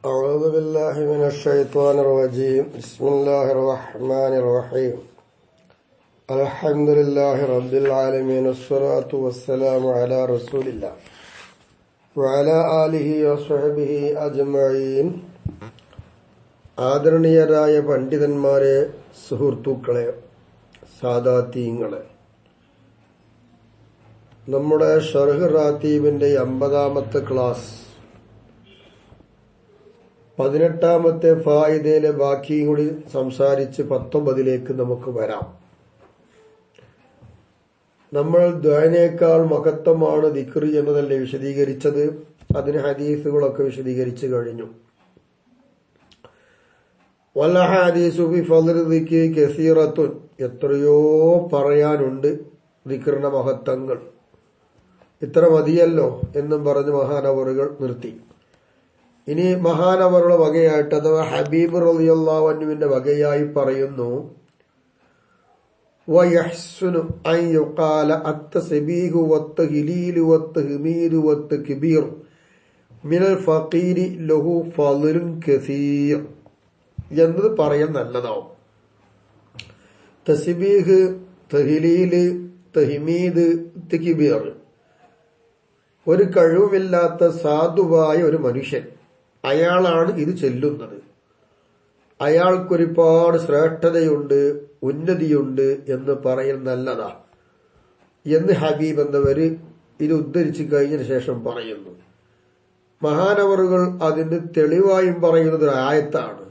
أعوذ بالله من الشيطان الرجيم بسم الله الرحمن الرحيم الحمد لله رب العالمين والصلاة والسلام على رسول الله وعلى آله وصحبه أجمعين ആദരണീയരായ പണ്ഡിതന്മാരെ, സുഹൃത്തുക്കളെ, സാദാത്തീങ്ങളെ, നമ്മുടെ ഷർഹ് റാത്തീബിന്റെ 50ാമത്തെ ക്ലാസ് 18ാമത്തെ ഫായിദയിലെ ബാക്കിയും കൂടി സംസാരിച്ച് 19ലേക്ക് നമുക്ക് വരാം. നമ്മൾ ദുആനേക്കാൾ മഹത്വമാണ് ദിക്ർ എന്നതല്ലേ വിശദീകരിച്ചത്. അതിന് ഹദീസുകളൊക്കെ വിശദീകരിച്ചു കഴിഞ്ഞു. വൽ ഹദീസു ഫി ഫള് ദിക്രി കസീറത്തുൻ, എത്രയോ പറയാനുണ്ട് ദിക്റിന്റെ മഹത്വങ്ങൾ. ഇത്ര മതിയല്ലോ എന്നും പറഞ്ഞ് മഹാനവറുകൾ നിർത്തി. ഇനി മഹാനവറുടെ വകയായിട്ട്, അഥവാ ഹബീബ് റളിയല്ലാഹു അൻഹുവിന്റെ വകയായി പറയുന്നു, വയഹ്സുനു അൻ യുഖാല അത്തസ്ബീഹു വത്തഹ്ലീലു വത്തഹ്മീദു വത്തക്ബീർ മിനൽ ഫഖീരി ലഹു ഫളലുൻ കസീർ എന്നത് പറയാൻ നല്ലതാവും. തസ്ബീഹ്, തഹ്ലീല്, തഹ്മീദ്, തക്ബീർ ഒരു കഴിവുമില്ലാത്ത സാധുവായ ഒരു മനുഷ്യൻ, അയാളാണ് ഇത് ചെല്ലുന്നത്. അയാൾക്കൊരുപാട് ശ്രേഷ്ഠതയുണ്ട്, ഉന്നതിയുണ്ട് എന്ന് പറയൽ നല്ലതാ എന്ന് ഹബീബ് എന്നവര് ഇത് ഉദ്ധരിച്ചു കഴിഞ്ഞതിന് ശേഷം പറയുന്നു. മഹാനവറുകൾ അതിന് തെളിവായും പറയുന്നത് ഒരു ആയത്താണ്.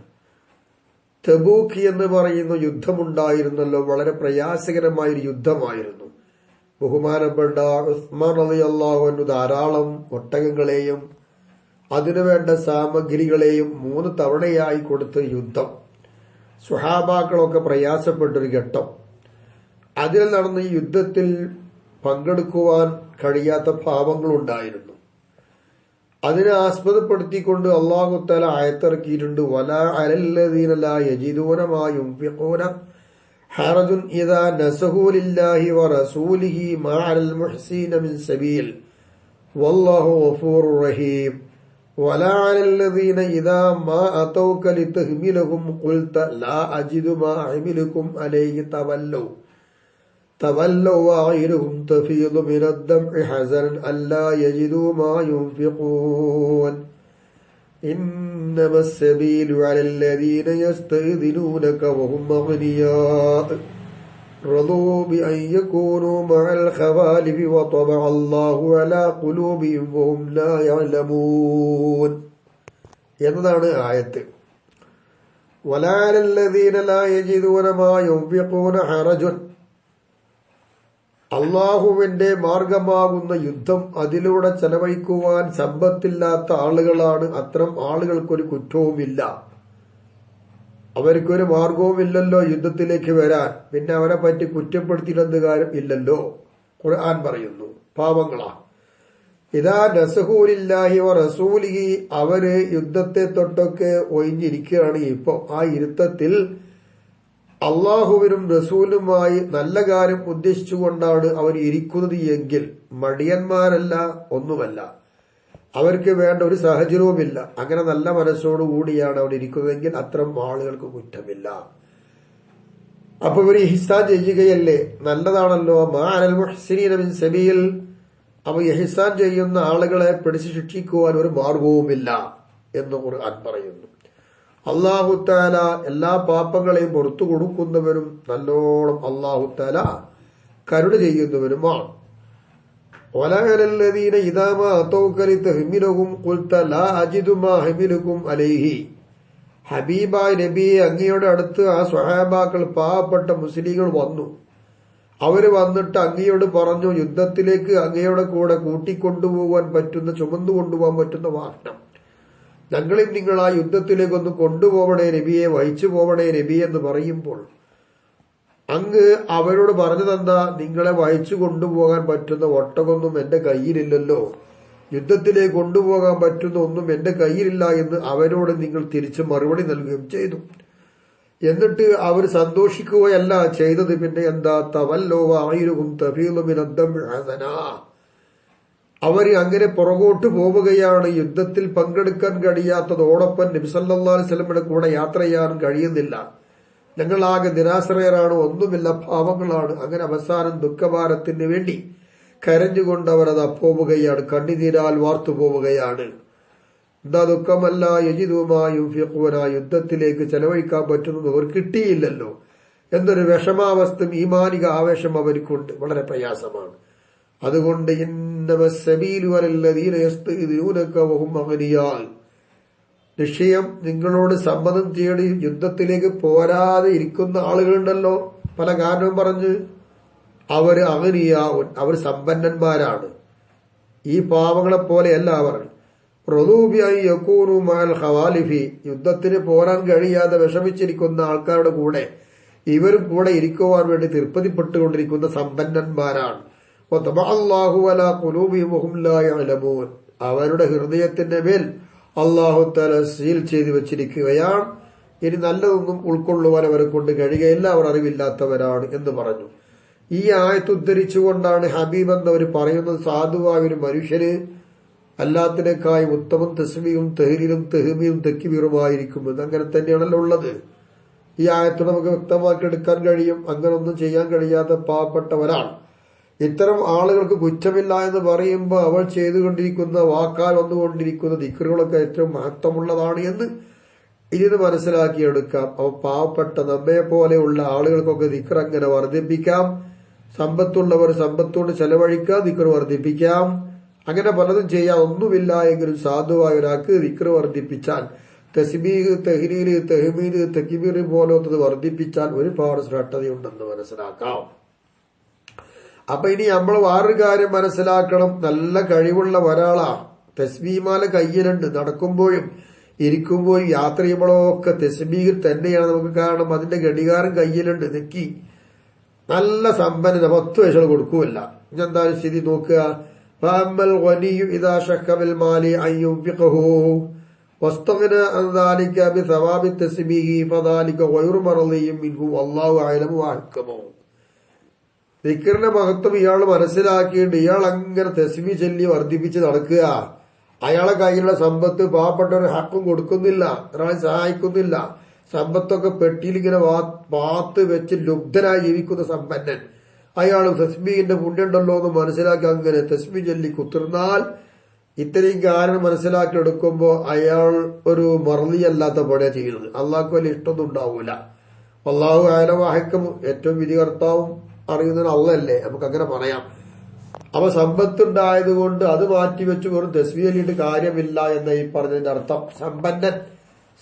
തബൂക്ക് എന്ന് പറയുന്ന യുദ്ധമുണ്ടായിരുന്നല്ലോ, വളരെ പ്രയാസകരമായൊരു യുദ്ധമായിരുന്നു. ബഹുമാനപ്പെട്ട ഉസ്മാൻ റളിയല്ലാഹു അൻഹു ധാരാളം ഒട്ടകങ്ങളെയും അതിനുവേണ്ട സാമഗ്രികളെയും 3 തവണയായി കൊടുത്ത യുദ്ധം. സ്വഹാബാക്കളൊക്കെ പ്രയാസപ്പെട്ടൊരു ഘട്ടം. അതിൽ നടന്ന ഈ യുദ്ധത്തിൽ പങ്കെടുക്കുവാൻ കഴിയാത്ത പാവങ്ങളുണ്ടായിരുന്നു. അതിനെ ആസ്പദപ്പെടുത്തിക്കൊണ്ട് അല്ലാഹു തആല ആയത്തിറക്കിയിട്ടുണ്ട്. വലാ അലല്ലദീന ലാ യജിദൂന മാ യുൻഫിഖൂന ഹറജുൻ ഇദാ നസഹു ലില്ലാഹി വറസൂലിഹി മാ അലൽ മുഹ്സീന മിൻ സബീൽ വല്ലാഹു ഗഫൂറുർ റഹീം. ولا على الذين إذا ما أتوك لتحملهم قلت لا أجد ما أحملكم عليه تولوا وأعينهم تفيض من الدمع حزنا ألا يجدوا ما ينفقون إنما السبيل على الذين يستأذنونك وهم أغنياء رضوا بأن يكونوا مع الخوالف وطبع الله على قلوبهم وهم لا يعلمون എന്നതാണ് ആയത്ത്. ولا على الذين لا يجدون ما ينفقون حرج, അള്ളാഹുവിന്റെ മാർഗമാകുന്ന യുദ്ധം അതിലൂടെ ചെലവഴിക്കുവാൻ സമ്പത്തില്ലാത്ത ആളുകളാണ്. അത്തരം ആളുകൾക്കൊരു കുറ്റവുമില്ല, അവർക്കൊരു മാർഗവുമില്ലല്ലോ യുദ്ധത്തിലേക്ക് വരാൻ. പിന്നെ അവരെ പറ്റി കുറ്റപ്പെടുത്തിയില്ലെന്ന് കാര്യം ഇല്ലല്ലോ. ഖുർആൻ പറയുന്നു പാവങ്ങളാ. ഇദാ നസഹൂലില്ലാഹി വറസൂലിഹി, അവര് യുദ്ധത്തെ തൊട്ടൊക്കെ ഒഴിഞ്ഞിരിക്കുകയാണ്. ഇപ്പൊ ആ ഇരുത്തത്തിൽ അള്ളാഹുവിനും റസൂലുമായി നല്ല കാര്യം ഉദ്ദേശിച്ചുകൊണ്ടാണ് അവർ ഇരിക്കുന്നത് എങ്കിൽ മടിയന്മാരല്ല, ഒന്നുമല്ല. അവർക്ക് വേണ്ട ഒരു സാഹചര്യവുമില്ല. അങ്ങനെ നല്ല മനസ്സോടുകൂടിയാണ് അവിടെ ഇരിക്കുന്നതെങ്കിൽ അത്തരം ആളുകൾക്ക് കുറ്റമില്ല. അപ്പൊ ഇവർ ഇഹ്സാൻ ചെയ്യുകയല്ലേ, നല്ലതാണല്ലോ. മാ അലൽ മുഹ്സിനീന മിൻ സബീൽ, അപ്പൊ ഇഹ്സാൻ ചെയ്യുന്ന ആളുകളെ പിടിച്ചു ശിക്ഷിക്കുവാൻ ഒരു മാർഗവുമില്ല എന്ന് ഖുർആൻ പറയുന്നു. അല്ലാഹു തആല എല്ലാ പാപങ്ങളെയും പുറത്തു കൊടുക്കുന്നവനും നല്ലോണം അല്ലാഹു തആല കരുണ ചെയ്യുന്നവനുമാണ്. ولا على الذين إذا ما أتوك لتحملهم قلت لا أجد ما أحملكم عليه. ഹബീബായ നബിയെ, അങ്ങയുടെ അടുത്ത് ആ സ്വഹാബാക്കൾ, പാവപ്പെട്ട മുസ്ലിങ്ങൾ വന്നു. അവര് വന്നിട്ട് അങ്ങയോട് പറഞ്ഞു, യുദ്ധത്തിലേക്ക് അങ്ങയുടെ കൂടെ കൂട്ടിക്കൊണ്ടുപോകാൻ പറ്റുന്ന, ചുമന്നു കൊണ്ടുപോകാൻ പറ്റുന്ന വാഹനം ഞങ്ങളെയും നിങ്ങൾ ആ യുദ്ധത്തിലേക്കൊന്ന് കൊണ്ടുപോകണേ നബിയെ, വഹിച്ചു പോകണേ നബിയെ എന്ന് പറയുമ്പോൾ അങ്ങ് അവരോട് പറഞ്ഞതെന്താ? നിങ്ങളെ വഹിച്ചു കൊണ്ടുപോകാൻ പറ്റുന്ന ഒട്ടകൊന്നും എന്റെ കയ്യിലില്ലല്ലോ, യുദ്ധത്തിലേക്ക് കൊണ്ടുപോകാൻ പറ്റുന്ന ഒന്നും എന്റെ കയ്യിലില്ല എന്ന് അവരോട് നിങ്ങൾ തിരിച്ചു മറുപടി നൽകുകയും ചെയ്തു. എന്നിട്ട് അവർ സന്തോഷിക്കുകയല്ല ചെയ്തത്. പിന്നെ എന്താ? തവല്ലോ ആയിരവും തഫീലു മിനദ്ദം ഹസനാ, അവര് അങ്ങനെ പുറകോട്ട് പോവുകയാണ്. യുദ്ധത്തിൽ പങ്കെടുക്കാൻ കഴിയാത്തതോടൊപ്പം നബി സല്ലല്ലാഹു അലൈഹി വസല്ലമയുടെ കൂടെ യാത്ര ചെയ്യാനും കഴിയുന്നില്ല. ഞങ്ങളാകെ നിരാശ്രയരാണ്, ഒന്നുമില്ല, പാവങ്ങളാണ്. അങ്ങനെ അവസാനം ദുഃഖഭാരത്തിന് വേണ്ടി കരഞ്ഞുകൊണ്ട് അവരത് പോവുകയാണ്, കണ്ണുനീരാൽ വാർത്തു പോവുകയാണ്. എന്താ ദുഃഖമല്ല, യജിദുമായും യുദ്ധത്തിലേക്ക് ചെലവഴിക്കാൻ പറ്റുന്നത് അവർ കിട്ടിയില്ലല്ലോ എന്നൊരു വിഷമാവസ്ഥ, ഈമാനിക ആവേശം അവർക്കുണ്ട്. വളരെ പ്രയാസമാണ്. അതുകൊണ്ട് നിശ്ചയം നിങ്ങളോട് സമ്മതം തേടി യുദ്ധത്തിലേക്ക് പോരാതെ ഇരിക്കുന്ന ആളുകളുണ്ടല്ലോ, പല കാരണവും പറഞ്ഞ്, അവര് അഗ്നിയാവും, അവർ സമ്പന്നന്മാരാണ്. ഈ പാവങ്ങളെ പോലെയല്ല അവർ. യുദ്ധത്തിന് പോരാൻ കഴിയാതെ വിഷമിച്ചിരിക്കുന്ന ആൾക്കാരുടെ കൂടെ ഇവരും കൂടെ ഇരിക്കുവാൻ വേണ്ടി തൃപ്തിപ്പെട്ടുകൊണ്ടിരിക്കുന്ന സമ്പന്നന്മാരാണ്. അവരുടെ ഹൃദയത്തിന്റെ മേൽ അല്ലാഹു തആല സീൽ ചെയ്തു വെച്ചിരിക്കുകയാണ്. ഇനി നല്ലതൊന്നും ഉൾക്കൊള്ളുവാൻ അവരെ കൊണ്ട് കഴിയുകയില്ല, അവർ അറിവില്ലാത്തവരാണ് എന്ന് പറഞ്ഞു. ഈ ആയത്ത് ഉദ്ധരിച്ചുകൊണ്ടാണ് ഹബീബ് എന്നവർ പറയുന്നത്, സാധുവായ ഒരു മനുഷ്യന് അല്ലാത്തിനേക്കായി ഉത്തമം തസ്ബീഹും തഹ്ലീലും തഹ്മീദും തക്ബീറുമായിരിക്കുമെന്ന്. അങ്ങനെ തന്നെയാണല്ലോ ഉള്ളത്. ഈ ആയത്ത് നമുക്ക് വ്യക്തമാക്കി എടുക്കാൻ കഴിയും. അങ്ങനൊന്നും ചെയ്യാൻ കഴിയാത്ത പാവപ്പെട്ടവരാണ്. ഇത്തരം ആളുകൾക്ക് കുറ്റമില്ല എന്ന് പറയുമ്പോൾ അവൾ ചെയ്തുകൊണ്ടിരിക്കുന്ന, വാക്കാൽ വന്നുകൊണ്ടിരിക്കുന്ന ദിക്റുകളൊക്കെ ഏറ്റവും മഹത്വമുള്ളതാണ് എന്ന് ഇതിന് മനസ്സിലാക്കിയെടുക്കാം. അവ പാവപ്പെട്ട നമ്മെ പോലെയുള്ള ആളുകൾക്കൊക്കെ ദിക്ർ അങ്ങനെ വർദ്ധിപ്പിക്കാം. സമ്പത്തുള്ളവർ സമ്പത്തോട് ചെലവഴിക്കാം, ദിക്ർ വർദ്ധിപ്പിക്കാം. അങ്ങനെ പലതും ചെയ്യാൻ ഒന്നുമില്ല എങ്കിലും സാധുവായ ഒരാൾക്ക് ദിക്ർ വർദ്ധിപ്പിച്ചാൽ, തസ്ബീഹ് തഹ്ലീൽ തഹ്മീദ് തക്ബീർ പോലത്തത് വർദ്ധിപ്പിച്ചാൽ ഒരുപാട് ശ്രദ്ധയുണ്ടെന്ന് മനസ്സിലാക്കാം. അപ്പൊ ഇനി നമ്മൾ വേറൊരു കാര്യം മനസ്സിലാക്കണം. നല്ല കഴിവുള്ള ഒരാളാ, തസ്ബീമാല കയ്യിലുണ്ട്, നടക്കുമ്പോഴും ഇരിക്കുമ്പോഴും യാത്ര ചെയ്യുമ്പോഴൊക്കെ തസ്ബീഹ് തന്നെയാണ് നമുക്ക് കാണണം. അതിന്റെ ഘടികാരം കയ്യിലുണ്ട്, നെക്കി. നല്ല സമ്പന്നത, 10 പൈസ കൊടുക്കൂല്ല. എന്തായാലും സ്ഥിതി നോക്കുക. ദിക്റിന്റെ മഹത്വം ഇയാൾ മനസ്സിലാക്കിയിട്ട് ഇയാൾ അങ്ങനെ തസ്ബീഹ് ചൊല്ലി വർദ്ധിപ്പിച്ച് നടക്കുക. അയാളെ കയ്യിലുള്ള സമ്പത്ത് പാവപ്പെട്ടവർ ഹക്കും കൊടുക്കുന്നില്ല, ഒരാളെ സഹായിക്കുന്നില്ല. സമ്പത്തൊക്കെ പെട്ടിയിലിങ്ങനെ പാത്ത് വെച്ച് ലുബ്ധനായി ജീവിക്കുന്ന സമ്പന്നൻ. അയാൾ തസ്ബീഹിന്റെ പുണ്യമുണ്ടല്ലോ എന്ന് മനസ്സിലാക്കി അങ്ങനെ തസ്ബീഹ് ചൊല്ലി കുത്തിർന്നാൽ, ഇത്രയും കാരണം മനസ്സിലാക്കി എടുക്കുമ്പോ അയാൾ ഒരു മറലിയല്ലാത്ത പണിയാ ചെയ്യുന്നത്. അള്ളാഹ്ക്ക് വലിയ ഇഷ്ടമൊന്നും ഉണ്ടാവൂല. അള്ളാഹു അയലവാഹിക്കും ഏറ്റവും വിധികർത്താവും അറിയുന്നതിന് അള്ളല്ലേ, നമുക്ക് അങ്ങനെ പറയാം. അപ്പൊ സമ്പത്തുണ്ടായത് കൊണ്ട് അത് മാറ്റിവെച്ച് വെറും തസ്ബീഹ് ചൊല്ലിയിട്ട് കാര്യമില്ല എന്ന ഈ പറഞ്ഞതിന്റെ അർത്ഥം, സമ്പന്നൻ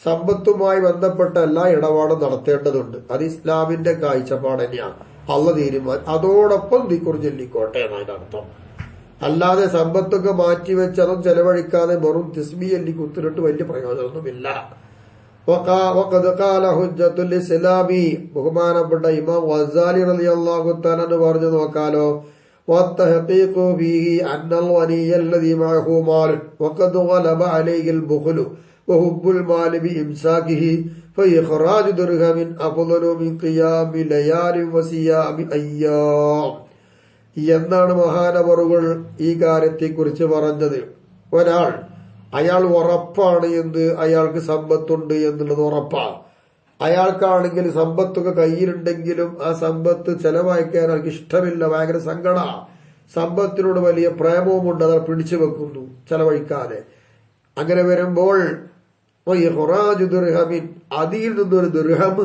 സമ്പത്തുമായി ബന്ധപ്പെട്ട എല്ലാ ഇടപാടും നടത്തേണ്ടതുണ്ട്. അത് ഇസ്ലാമിന്റെ കാഴ്ചപ്പാട് തന്നെയാണ്. അള്ള തീരുമാനം, അതോടൊപ്പം ദിക്ർ ചൊല്ലിക്കോട്ടെ എന്നാണ് അർത്ഥം. അല്ലാതെ സമ്പത്തൊക്കെ മാറ്റിവെച്ച് അതും ചെലവഴിക്കാതെ വെറും തസ്ബീഹ് ചൊല്ലി കുത്തിരിട്ട് വലിയ പ്രയോജനമൊന്നുമില്ല. ബഹുമാനപ്പെട്ട ഇമാം ഗസാലി റളിയല്ലാഹു തആല പറഞ്ഞു നോക്കാലോ, والتحقيق فيه أن الغني الذي معه مال وقد غلب عليه البخل وحب المال بإمساكه فإخراج درهم أفضل من قيام ليال وصيام أيام. എന്നാണ് മഹാനവറുകൾ ഈ കാര്യത്തെക്കുറിച്ച് പറഞ്ഞത്. ഒരാൾ, അയാൾ ഉറപ്പാണ് എന്ത്, അയാൾക്ക് സമ്പത്തുണ്ട് എന്നുള്ളത് ഉറപ്പാ. അയാൾക്കാണെങ്കിൽ സമ്പത്തൊക്കെ കയ്യിലുണ്ടെങ്കിലും ആ സമ്പത്ത് ചെലവഴിക്കാൻ അയാൾക്ക് ഇഷ്ടമില്ല, ഭയങ്കര സങ്കട. സമ്പത്തിനോട് വലിയ പ്രേമവുമുണ്ട്, അത് പിടിച്ചു വെക്കുന്നു ചെലവഴിക്കാതെ. അങ്ങനെ വരുമ്പോൾ അതിൽ നിന്നൊരു ദിർഹം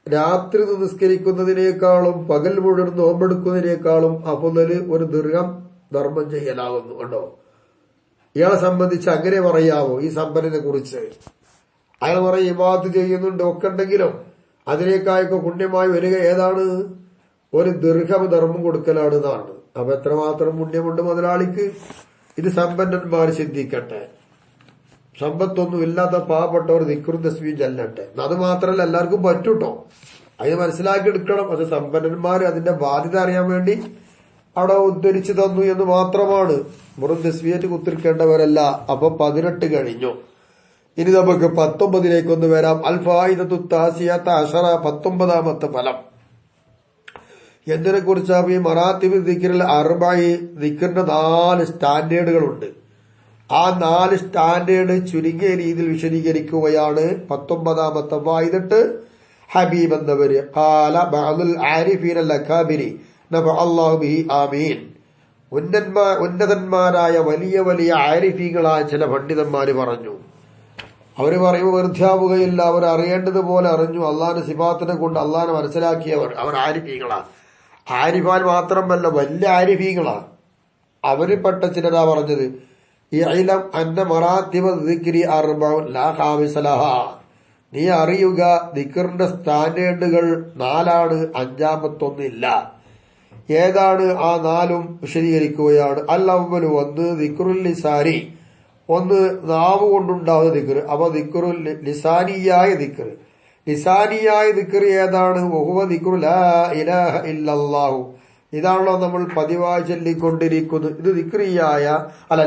രാത്രി നിസ്കരിക്കുന്നതിനേക്കാളും പകൽ മുഴുവൻ നോമ്പെടുക്കുന്നതിനേക്കാളും അഫ്ളല് ഒരു ദിർഹം ധർമ്മം ചെയ്യലാകുന്നു. കണ്ടോ, ഇയാളെ സംബന്ധിച്ച് അങ്ങനെ പറയാവോ ഈ സമ്പന്നനെ കുറിച്ച്? അയാൾ പറയും ഇബാദത്ത് ചെയ്യുന്നുണ്ട് ഒക്കെ ഉണ്ടെങ്കിലും അതിനേക്കായൊക്കെ പുണ്യമായി വരിക ഏതാണ്? ഒരു ദിർഹം ധർമ്മം കൊടുക്കലാണ് എന്നാണ്. അപ്പൊ എത്രമാത്രം പുണ്യമുണ്ട് മുതലാളിക്ക്. ഇത് സമ്പന്നന്മാർ ചിന്തിക്കട്ടെ. സമ്പത്തൊന്നും ഇല്ലാത്ത പാവപ്പെട്ടവർ ദിക്റും തസ്ബീഹും ചൊല്ലട്ടെ. അത് മാത്രമല്ല, എല്ലാവർക്കും പറ്റൂട്ടോ, അത് മനസ്സിലാക്കി എടുക്കണം. അത് സമ്പന്നന്മാർ അതിന്റെ ബാധ്യത അറിയാൻ വേണ്ടി അവിടെ ഉദ്ധരിച്ചു തന്നു എന്ന് മാത്രമാണ്. വെറും തസ്ബീഹ് കുത്തിരിക്കേണ്ടവരല്ല. അപ്പൊ 18 കഴിഞ്ഞു. ഇനി നമുക്ക് 19 വരാം. അൽ ഫായിദത്തു താസിയത അശറ, 19ാമത്തെ ഫലം. എന്തിനെ കുറിച്ചാണ്? ഈ മറാത്തിബ് ദിക്റിൽ അർബഈ ദിക്റിന്റെ 4 സ്റ്റാൻഡേർഡുകളുണ്ട്. ആ 4 സ്റ്റാൻഡേർഡ് ചുരുങ്ങിയ രീതിയിൽ വിശദീകരിക്കുകയാണ് 19ാമത്തെ വായിദത്ത് ഹബീബ് എന്നവര്. ഖാല ബഅദുൽ ആരിഫീന അൽ-അകാബിരി നഫഅല്ലാഹു ബിഹി ആമീൻ. ഉന്നതന്മാരായ വലിയ വലിയ ആരിഫീകളായ ചില പണ്ഡിതന്മാര് പറഞ്ഞു. അവര് പറയുമ്പോൾ വെറുതെയാവുകയില്ല. അവർ അറിയേണ്ടതുപോലെ അറിഞ്ഞു. അള്ളാന്റെ സിഫാത്തിനെ കൊണ്ട് അള്ളാനെ മനസ്സിലാക്കിയവർ അവർ ആരിഫീകളാ. ആരിഫാൻ മാത്രമല്ല, വലിയ ആരിഫീകളാ. അവരിൽപ്പെട്ട ചിലരാ പറഞ്ഞത്, ഇഅ്ലം അന്ന മറാത്തിബ ദിക്രി അർബഉൻ ലാ ഖാമിസ ലഹാ. നീ അറിയുക, ദിക്റിന്റെ സ്റ്റാൻഡേർഡുകൾ 4ആണ്, 5ാമത്തൊന്നില്ല. ഏതാണ് ആ 4ഉം വിശദീകരിക്കുകയാണ്. അൽ അവ്വലു, ഒന്ന് ദിക്റുൽ ലിസാനി, ഒന്ന് നാവ് കൊണ്ടുണ്ടാവുന്ന ദിക്ർ. അപ്പൊ ദിക്റുൽ ലിസാനിയായ ദിക്ർ. ലിസാനിയായ ദിക്ർ ഏതാണ്? വഹുവ ദിക്റു ലാ ഇലാഹ ഇല്ലല്ലാഹു. ഇതാണല്ലോ നമ്മൾ പതിവായി ചൊല്ലിക്കൊണ്ടിരിക്കുന്നത്. ഇത് ദിക്റിയായ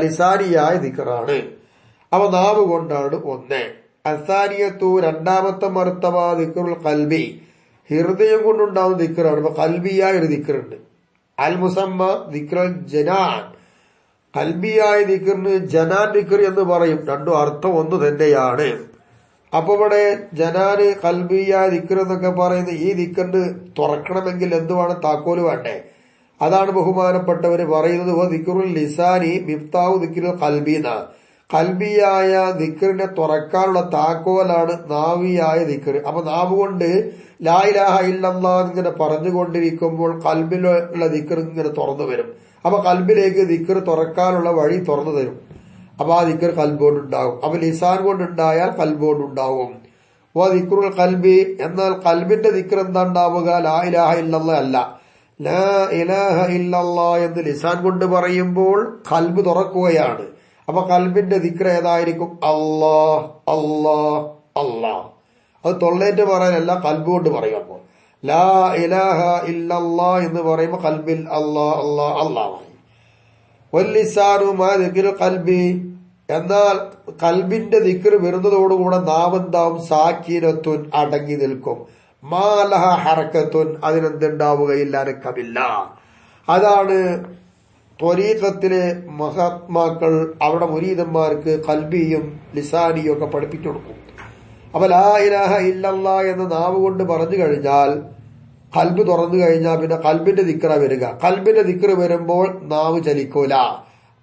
ലിസാനിയായ ദിക്റാണ്. അപ്പൊ നാവ് കൊണ്ടാണ് ഒന്ന്. അസാനിയത്തു, 2ാമത്തെ മർത്തബ ദിക്റുൽ ഖൽബി, ഹൃദയം കൊണ്ടുണ്ടാവുന്ന ദിക്റാണ്. അപ്പൊ ഖൽബിയായ ഒരു ദിക്റുണ്ട്. അൽ മുസമ്മ ദിക്റുൽ ജനാൻ. ഖൽബിയായ ദിക്റിന് ജനാൻ ദിക്ർ എന്ന് പറയും. രണ്ടും അർത്ഥം ഒന്ന് തന്നെയാണ്. അപ്പൊ ഇവിടെ ജനാന് ഖൽബിയായ ദിക്ർ എന്നൊക്കെ പറയുന്നത്, ഈ ദിക്റിന് തുറക്കണമെങ്കിൽ എന്തുവാണ്? താക്കോല് വേണ്ടേ? അതാണ് ബഹുമാനപ്പെട്ടവര് പറയുന്നത്, ദിക്റുൽ ലിസാനി മിഫ്താഹു ദിക്റുൽ ഖൽബീന. ഖൽബിയായ ദിക്റിനെ തുറക്കാനുള്ള താക്കോലാണ് നാവിയായ ദിക്ർ. അപ്പൊ നാവ് കൊണ്ട് ലാ ഇലാഹ ഇല്ലല്ലാഹ് ഇങ്ങനെ പറഞ്ഞുകൊണ്ടിരിക്കുമ്പോൾ ഖൽബിലുള്ള ദിക്ർ ഇങ്ങനെ തുറന്നു വരും. അപ്പൊ ഖൽബിലേക്ക് ദിക്ർ തുറക്കാനുള്ള വഴി തുറന്നു തരും. അപ്പൊ ആ ദിക്ർ ഖൽബോണ്ടുണ്ടാവും. അപ്പൊ ലിസാൻ കൊണ്ടുണ്ടായാൽ ഖൽബോണ്ടുണ്ടാവും. ദിക്റുൽ ഖൽബി, എന്നാൽ ഖൽബിന്റെ ദിക്ർ എന്താ ഉണ്ടാവുക? ലാ ഇലാഹ ഇല്ലല്ലാഹ് അല്ല. ലാ ഇലാഹ ഇല്ലല്ലാഹ് എന്ന് ലിസാൻ കൊണ്ട് പറയുമ്പോൾ ഖൽബ് തുറക്കുകയാണ്. അപ്പൊ ഖൽബിന്റെ ദിക്ർ ഏതായിരിക്കും? അല്ലാഹ് അല്ലാഹ് അല്ലാഹ്. അത് തൊള്ളേറ്റ് പറയാനല്ല, ഖൽബ് കൊണ്ട് പറയും. അപ്പോ ലാ ഇലാഹ ഇല്ലല്ലാഹ് എന്ന് പറയുമ്പോൾ ഖൽബിൽ അല്ലാഹ് അല്ലാഹ് അല്ലാഹ്. വല്ലിസാനു മാ ദിക്റുൽ ഖൽബി, എന്നാൽ ഖൽബിന്റെ ദിക്ർ വരുന്നതോടുകൂടെ നാവെന്താവും? സാക്കീനത്തുൻ, അടങ്ങി നിൽക്കും. മാലഹ ഹറക്കത്തുൻ, അതിനെന്തുണ്ടാവുകയില്ല, അനക്കമില്ല. അതാണ് ത്വരീഖത്തിലെ മഹാത്മാക്കൾ അവിടെ മുരീദന്മാർക്ക് ഖൽബിയും ലിസാനിയും ഒക്കെ പഠിപ്പിച്ചു കൊടുക്കും. അപ്പൊ ലാ ഇലാഹ ഇല്ലല്ലാഹ് എന്ന് നാവ് കൊണ്ട് പറഞ്ഞു കഴിഞ്ഞാൽ, ഖൽബ് തുറന്നു കഴിഞ്ഞാൽ പിന്നെ ഖൽബിന്റെ ദിക്റാ വരിക. ഖൽബിന്റെ ദിക്ർ വരുമ്പോൾ നാവ് ചലിക്കൂല.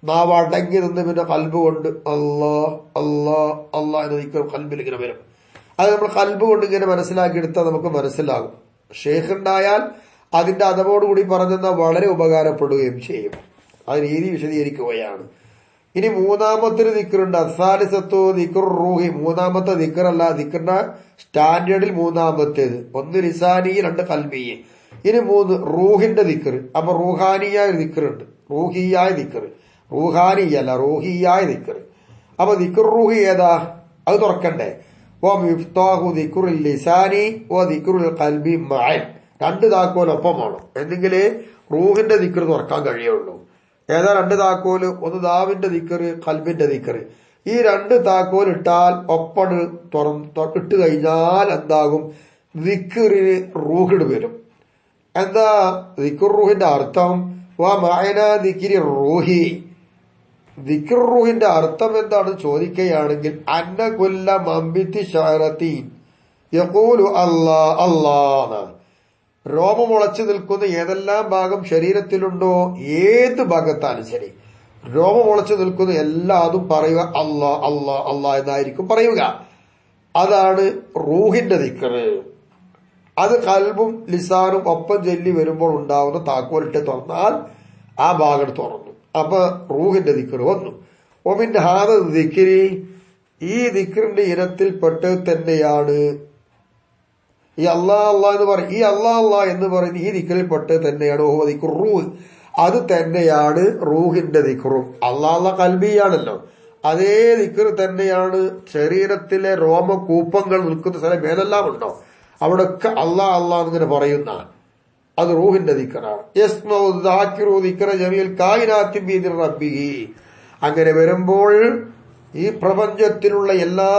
നാവ് അടങ്ങി നിന്ന് പിന്നെ ഖൽബ് കൊണ്ട് അല്ലാഹ് അല്ലാഹ് അല്ലാഹ് എന്ന ദിക്ർ ഖൽബിൽ ഇങ്ങനെ വരും. അത് നമ്മൾ ഖൽബ് കൊണ്ട് ഇങ്ങനെ മനസ്സിലാക്കിയെടുത്താൽ നമുക്ക് മനസ്സിലാകും. ഷേഖ് ഉണ്ടായാൽ അതിന്റെ അതവോടുകൂടി പറഞ്ഞെന്നാൽ വളരെ ഉപകാരപ്പെടുകയും ചെയ്യും. ആ രീതി വിശദീകരിക്കുകയാണ്. ഇനി 3ാമത്തൊരു ദിക്റുണ്ട്, അസാലിസത്തു ദിക്റുർ റൂഹി. 3ാമത്തെ ദിക്റല്ല, ദിക്റിന്റെ സ്റ്റാൻഡേർഡിൽ 3ാമത്തേത്. 1 ലിസാനി, 2 ഖൽബി. ഇനി 3 റൂഹിന്റെ ദിക്ർ. അപ്പൊ റൂഹാനിയായ ദിക്റുണ്ട്, റൂഹിയായ ദിക്ർ. റൂഹാനിയല്ല, റൂഹിയായ ദിക്ർ. അപ്പൊ ദിക്ർ റൂഹി ഏതാ? അത് തുറക്കണ്ടേ? മിഫ്താഹു ദിക്റുൽ ലിസാനി ദിക്റുൽ ഖൽബി മഅൻ. 2 താക്കോലൊപ്പമാണ്, എന്നെങ്കിലേ റൂഹിന്റെ ദിക്ർ തുറക്കാൻ കഴിയുള്ളൂ. ഏതാ 2 താക്കോല്? ഒന്ന് നാവിന്റെ ദിക്ർ, ഖൽബിന്റെ ദിക്ർ. ഈ 2 താക്കോൽ ഇട്ടാൽ ഒപ്പണ് ഇട്ട് കഴിഞ്ഞാൽ എന്താകും? ദിക്റിന് റൂഹിട് വരും. എന്താ ദിക്ർ റൂഹിന്റെ അർത്ഥം? ദിക്രി റൂഹി. ദിക്ർ റൂഹിന്റെ അർത്ഥം എന്താണ് ചോദിക്കുകയാണെങ്കിൽ, അന്ന കുല്ല മംബിത്തി ശഅറതീൻ യഖൂലു അല്ലാഹ് അല്ലാഹ്. രോമമുളച്ചു നിൽക്കുന്ന ഏതെല്ലാം ഭാഗം ശരീരത്തിലുണ്ടോ, ഏത് ഭാഗത്താലും ശരി, രോമമുളച്ചു നിൽക്കുന്ന എല്ലാതും പറയുക അല്ലാ അല്ലാ അല്ലാ എന്നായിരിക്കും പറയുക. അതാണ് റൂഹിന്റെ ദിക്ർ. അത് ഖൽബും ലിസാനും ഒപ്പം ചൊല്ലി വരുമ്പോൾ ഉണ്ടാവുന്ന താക്കോലിട്ട് തുറന്നാൽ ആ ഭാഗം തുറന്നു. അപ്പൊ റൂഹിന്റെ ദിക്ർ വന്നു. ഒമിൻ ഹാദ ദിക്രി, ഈ ദിക്റിന്റെ ഇനത്തിൽപ്പെട്ട് തന്നെയാണ് ഈ അല്ലാഹ് അല്ലാഹ് എന്ന് പറയും. ഈ അല്ലാഹ് അല്ലാഹ് എന്ന് പറയുന്ന ഈ ദിക്റിൽപ്പെട്ട് തന്നെയാണ് റൂഹ്. അത് തന്നെയാണ് റൂഹിന്റെ ദിക്റും. അല്ലാഹ് അല്ലാഹ് ഖൽബിയാണല്ലോ, അതേ ദിക്ർ തന്നെയാണ് ശരീരത്തിലെ രോമകൂപ്പങ്ങൾ നിൽക്കുന്ന സ്ഥലം ഏതെല്ലാം ഉണ്ടോ അവിടൊക്കെ അല്ലാഹ് അല്ലാഹ് എന്നിങ്ങനെ പറയുന്ന അത് റൂഹിന്റെ ദിക്റാണ്. അങ്ങനെ വരുമ്പോൾ ഈ പ്രപഞ്ചത്തിലുള്ള എല്ലാ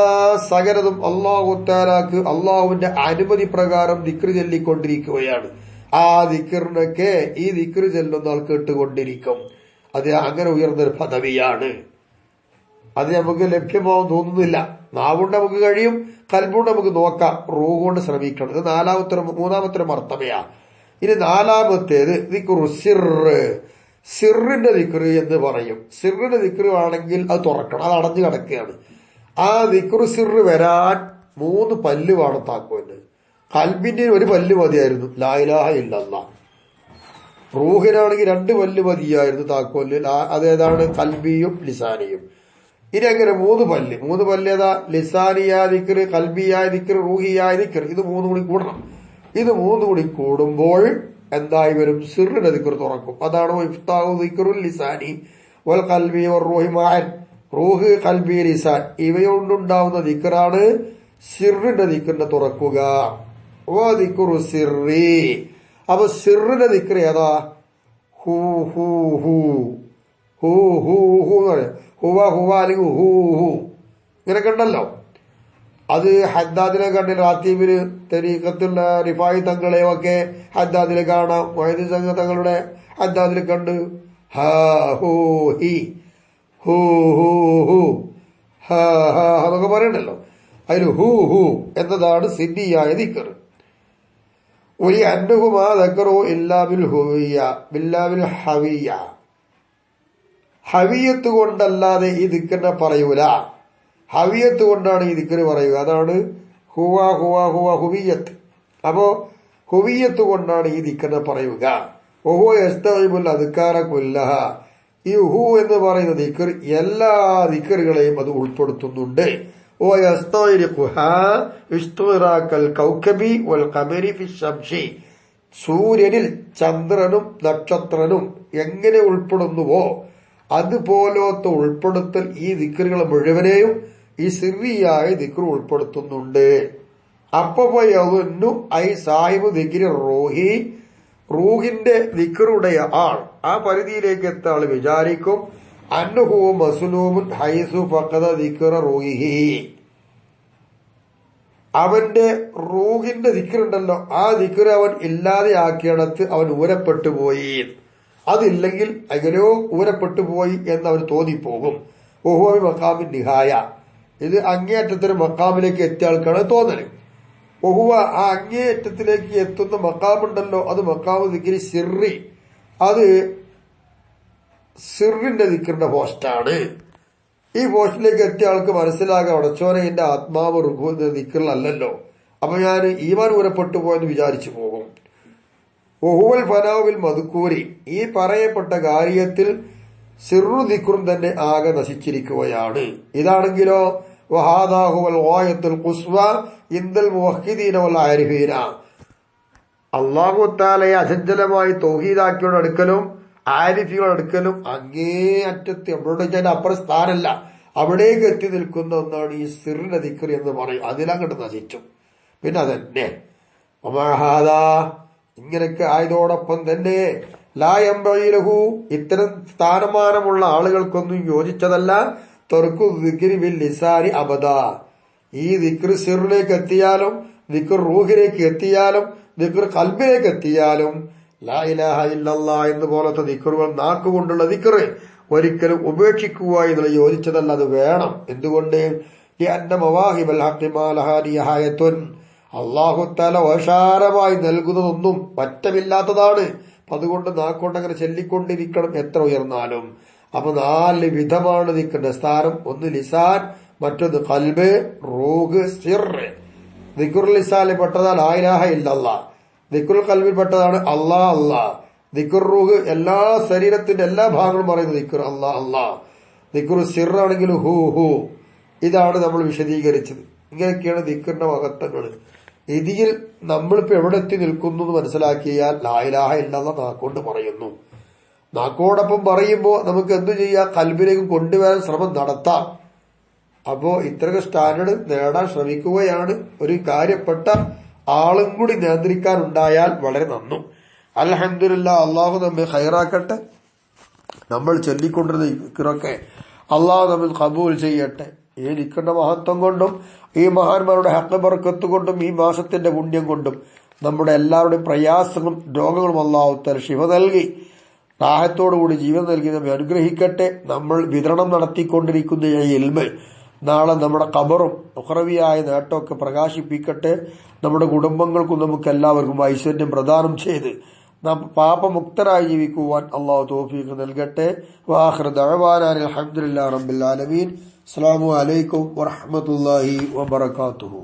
സകലതും അല്ലാഹു തആലാക്ക് അള്ളാഹുവിന്റെ അനുമതി പ്രകാരം ദിക്ർ ചൊല്ലിക്കൊണ്ടിരിക്കുകയാണ്. ആ ദിക്റിനൊക്കെ ഈ ദിക്റ് ചെല്ലുന്ന ആൾ കേട്ടുകൊണ്ടിരിക്കും. അത് അങ്ങനെ ഉയർന്നൊരു പദവിയാണ്. അത് നമുക്ക് ലഭ്യമാവും തോന്നുന്നില്ല. നാവുകൊണ്ട് നമുക്ക് കഴിയും, കൽബുകൊണ്ട് നമുക്ക് നോക്കാം, റൂഹ് കൊണ്ട് ശ്രമിക്കണം. ഇത് മൂന്നാമത്തെ മർത്തബയാ. ഇനി നാലാമത്തേത് ദിക്റു സിർറ്, സിറിന്റെ ദിക്റ് എന്ന് പറയും. സിറിന്റെ ദിക്റ് ആണെങ്കിൽ അത് തുറക്കണം, അത് അടഞ്ഞു കിടക്കുകയാണ്. ആ ദിക്റു സിർറ് വരാൻ 3 പല്ല് വേണം താക്കോലിന്. കൽബിന്റെ 1 പല്ല് മതിയായിരുന്നു, ലാ ഇലാഹ ഇല്ലല്ലാഹ്. റൂഹിനാണെങ്കിൽ 2 പല്ല് മതിയായിരുന്നു താക്കോലിന്, അതേതാണ് കൽബിയും ലിസാനിയും. ഇനി അങ്ങനെ 3 പല്ല്. 3 പല്ല് ഏതാ? ലിസാനിയായ ദിക്റ്, കൽബിയായ ദിക്റ്, റൂഹിയായ ദിക്റ്. ഇത് 3 കൂടി കൂടണം. ഇത് 3 കൂടി കൂടുമ്പോൾ എന്തായി വരും? സിറിന്റെ ദിക്റ് തുറക്കും. അതാണ് ഇഫ്താഹു ദിക്റുൽ ലിസാനി വൽ ഖൽബി വർ റൂഹി മഅൻ. റൂഹ്, കൽബി, ലിസാൻ ഇവയൊണ്ടുണ്ടാവുന്ന ദിക്റാണ് സിറിന്റെ ദിക്റിനെ തുറക്കുക. വ ദിക്റു സിറി. അപ്പൊ സിറിന്റെ ദിക്റ് ഏതാ? Who who who who who who എന്ന് പറയാം. ഹുവ ഹുവ അല്ലെങ്കിൽ ഹൂ ഹൂ ഇങ്ങനെയൊക്കെ ഉണ്ടല്ലോ. അത് ഹദ്ദാദിലെ കണ്ടില്ല, റാത്തീബില് തരീഖത്തുള്ള റിഫായി തങ്ങളെയൊക്കെ ഹദ്ദാദിലെ കാണാം. മൊയ്‌ദീൻ സംഘ തങ്ങളുടെ ഹദ്ദാദിൽ കണ്ട് ഹാ who he who who who ഹാ ഹാ എന്നൊക്കെ പറയണ്ടല്ലോ. അതിൽ ഹൂ ഹൂ എന്നതാണ് സിദ്ധിയായ ദിക്ർ. ഒലി അന്നഹുമാ ദക്കറോ ഇല്ലാ ബിൽ ഹുവിയ ബില്ലാ ബിൽ ഹവിയ. ഹവിയത്ത് കൊണ്ടല്ലാതെ ഈ ദിക്റിനെ പറയൂല. ഹവിയത്ത് കൊണ്ടാണ് ഈ ദിക്റ് പറയുക. അതാണ് ഹുവ ഹുവ ഹുവ ഹുവിയത്ത്. അപ്പോ ഹുവിയത്ത് കൊണ്ടാണ് ഈ ദിക്റിനെ പറയുക. ഓഹോ യസ്തഈബുൽ അദ്കാറ കുല്ലഹ. ഈ ഹു എന്ന് പറയുന്ന ദിക്ർ എല്ലാ ദിക്റുകളെയും അത് ഉൾപ്പെടുത്തുന്നുണ്ട്. ഓ യസ്തഈഖുഹാ ഇസ്തിറാഖൽ കൗകബി വൽ ഖമരി ഫി ശംസി. സൂര്യനിൽ ചന്ദ്രനും നക്ഷത്രനും എങ്ങനെ ഉൾപ്പെടുന്നുവോ അതുപോലത്തെ ഉൾപ്പെടുത്തൽ ഈ ദിക്റുകൾ മുഴുവനെയും ഈ സിറിയായ ദിക്ർ ഉൾപ്പെടുത്തുന്നുണ്ട്. അപ്പൊ ഐ സാഹിബ് ദിക്രി റൂഹി, റൂഹിന്റെ ദിക്റുടെ ആൾ ആ പരിധിയിലേക്ക് എത്ത ആൾ വിചാരിക്കും അന്നഹു മസ്ലൂമുൻ ഹൈസു ഫഖദ ദിക്റ റൂഹിഹി. അവന്റെ റൂഹിന്റെ ദിക്റുണ്ടല്ലോ, ആ ദിക്ർ അവൻ ഇല്ലാതെ ആക്കിയിടത്ത് അവൻ ഊരപ്പെട്ടു പോയി. അതില്ലെങ്കിൽ എങ്ങനെയോ ഊരപ്പെട്ടു പോയി എന്ന് അവന് തോന്നിപ്പോകും. ഓഹോ മക്കാമിൻ നിഹായ. ഇത് അങ്ങേയറ്റത്തിന് മക്കാമിലേക്ക് എത്തിയ ആൾക്കാണ് തോന്നല്. ഒഹുവ ആ അങ്ങേയറ്റത്തിലേക്ക് എത്തുന്ന മക്കാമുണ്ടല്ലോ, അത് മക്കാമ് ദിക്രി സിറി. അത് സിറിന്റെ ദിക്റിന്റെ പോസ്റ്റാണ്. ഈ പോസ്റ്റിലേക്ക് എത്തിയ ആൾക്ക് മനസ്സിലാകാം, ഉടച്ചോനെ എന്റെ ആത്മാവ് റുഹുവിന്റെ ദിക്റിലല്ലോ, അപ്പൊ ഞാൻ ഈമാൻ ഊരപ്പെട്ടു പോയെന്ന് വിചാരിച്ചു പോകും. ഒഹുവൽ ഫനാവിൽ മദ്കൂരി. ഈ പറയപ്പെട്ട കാര്യത്തിൽ സിറു ദിക്റും തന്നെ ആകെ നശിച്ചിരിക്കുകയാണ്. ഇതാണെങ്കിലോ വഹാദാഹുവൽ ഗായത്തുൽ ഖുസ്വ ഇൻദൽ മുവഹ്ഹിദീന വൽ ആരിഫീന. അല്ലാഹു തആലയെ അചഞ്ചലമായി തൗഹീദാക്കിയോട് അടുക്കലും ആരിഫിയോട് അടുക്കലും അങ്ങേ അറ്റത്ത് എവിടെ അപ്പുറം സ്ഥാനല്ല, അവിടേക്ക് എത്തി നിൽക്കുന്ന ഒന്നാണ് ഈ സിറിന്റെ ദിക്ർ എന്ന് പറയും. അതിലങ്ങോട്ട് നശിച്ചു. പിന്നെ അതന്നെ ഒമാഹാദാ. ഇങ്ങനെയൊക്കെ ആയതോടൊപ്പം തന്നെ ലായംബയിലഹു, ഇത്തരം സ്ഥാനമാനമുള്ള ആളുകൾക്കൊന്നും യോജിച്ചതല്ല തെർക്കു ദിക്രി ബിൽ ലിസാനി അബദ. ഈ ദിക്ർ സിറിലേക്ക് എത്തിയാലും ദിക്ർ റൂഹിലേക്ക് എത്തിയാലും ദിക്ർ ഖൽബിലേക്ക് എത്തിയാലും ലാ ഇലാഹ ഇല്ലല്ലാഹ് എന്ന് പോലത്തെ ദിക്റുകൾ നാക്കുകൊണ്ടുള്ള ദിക്ർ ഒരിക്കലും ഉപേക്ഷിക്കുക എന്നുള്ള യോജിച്ചതല്ല. അത് വേണം. എന്തുകൊണ്ട്? ലിഅന്ന മവാഹിബൽ ഹഖി മാ ലഹാ നിഹായത്തുൻ. അല്ലാഹു തആല ഓശാരമായി നൽകുന്നതൊന്നും പറ്റമില്ലാത്തതാണ്. അതുകൊണ്ട് നാക്കൊണ്ട് അങ്ങനെ ചൊല്ലിക്കൊണ്ടിരിക്കണം എത്ര ഉയർന്നാലും. അപ്പൊ 4 വിധമാണ് ദിക്റിന്റെ സ്ഥാനം. ഒന്ന് ലിസാൻ, മറ്റൊന്ന് ഖൽബ്, റൂഹ്, സിർ. ദിക്റുൽ ലിസാനിൽ പെട്ടതാണ് ലാ ഇലാഹ ഇല്ലല്ലാഹ്. ദിക്റുൽ ഖൽബിൽ പെട്ടതാണ് അല്ലാ അല്ലാ. ദിക്റുർ റൂഹ് എല്ലാ ശരീരത്തിന്റെ എല്ലാ ഭാഗങ്ങളും പറയുന്ന ദിക്ർ അല്ലാ അല്ലാ. ദിക്റുൽ സിർ ആണെങ്കിൽ ഹൂ ഹൂ. ഇതാണ് നമ്മൾ വിശദീകരിച്ചത്. ഇങ്ങനെയൊക്കെയാണ് ദിക്റിന്റെ മഹത്വങ്ങൾ. ഇതിൽ നമ്മളിപ്പോ എവിടെ എത്തി നിൽക്കുന്നു എന്ന് മനസ്സിലാക്കിയാൽ ലാ ഇലാഹ ഇല്ലല്ലാഹ് നാക്കൊണ്ട് പറയുന്നു. നാക്കോടൊപ്പം പറയുമ്പോ നമുക്ക് എന്തു ചെയ്യാം? ഖൽബിലേക്ക് കൊണ്ടുവരാൻ ശ്രമം നടത്താം. അപ്പോ ഇത്രയൊക്കെ സ്റ്റാൻഡേർഡ് നേടാൻ ശ്രമിക്കുകയാണ്. ഒരു കാര്യപ്പെട്ട ആളും കൂടി നിയന്ത്രിക്കാനുണ്ടായാൽ വളരെ നന്നു. അൽഹംദുലില്ലാഹ്. അള്ളാഹു നമ്മെ ഖൈറാക്കട്ടെ. നമ്മൾ ചൊല്ലിക്കൊണ്ടിരുന്ന ദിക്റൊക്കെ അള്ളാഹു നമ്മിൽ ഖബൂൽ ചെയ്യട്ടെ. ഈ ദിക്റിന്റെ മഹത്വം കൊണ്ടും ഈ മഹാന്മാരുടെ ഹഖ് ബർക്കത്ത് കൊണ്ടും ഈ മാസത്തിന്റെ പുണ്യം കൊണ്ടും നമ്മുടെ എല്ലാവരുടെയും പ്രയാസങ്ങളും രോഗങ്ങളും അല്ലാഹു തആല ശിഫ നൽകി റാഹത്തോടുകൂടി ജീവൻ നൽകി നമ്മെ അനുഗ്രഹിക്കട്ടെ. നമ്മൾ വിതരണം നടത്തിക്കൊണ്ടിരിക്കുന്ന ഈ ഇൽമ് നാളെ നമ്മുടെ ഖബറും ഉഖറവിയായ നേട്ടമൊക്കെ പ്രകാശിപ്പിക്കട്ടെ. നമ്മുടെ കുടുംബങ്ങൾക്കും നമുക്ക് എല്ലാവർക്കും ഐശ്വര്യം പ്രദാനം ചെയ്ത് നാം പാപമുക്തരായി ജീവിക്കുവാൻ അല്ലാഹു തൗഫീഖ് നൽകട്ടെ. വആഖിറു ദഅവാനാ അൽഹംദുലില്ലാഹി റബ്ബിൽ ആലമീൻ. അസ്സലാമു അലൈക്കും വറഹ്മത്തുള്ളാഹി വബറകാതുഹു.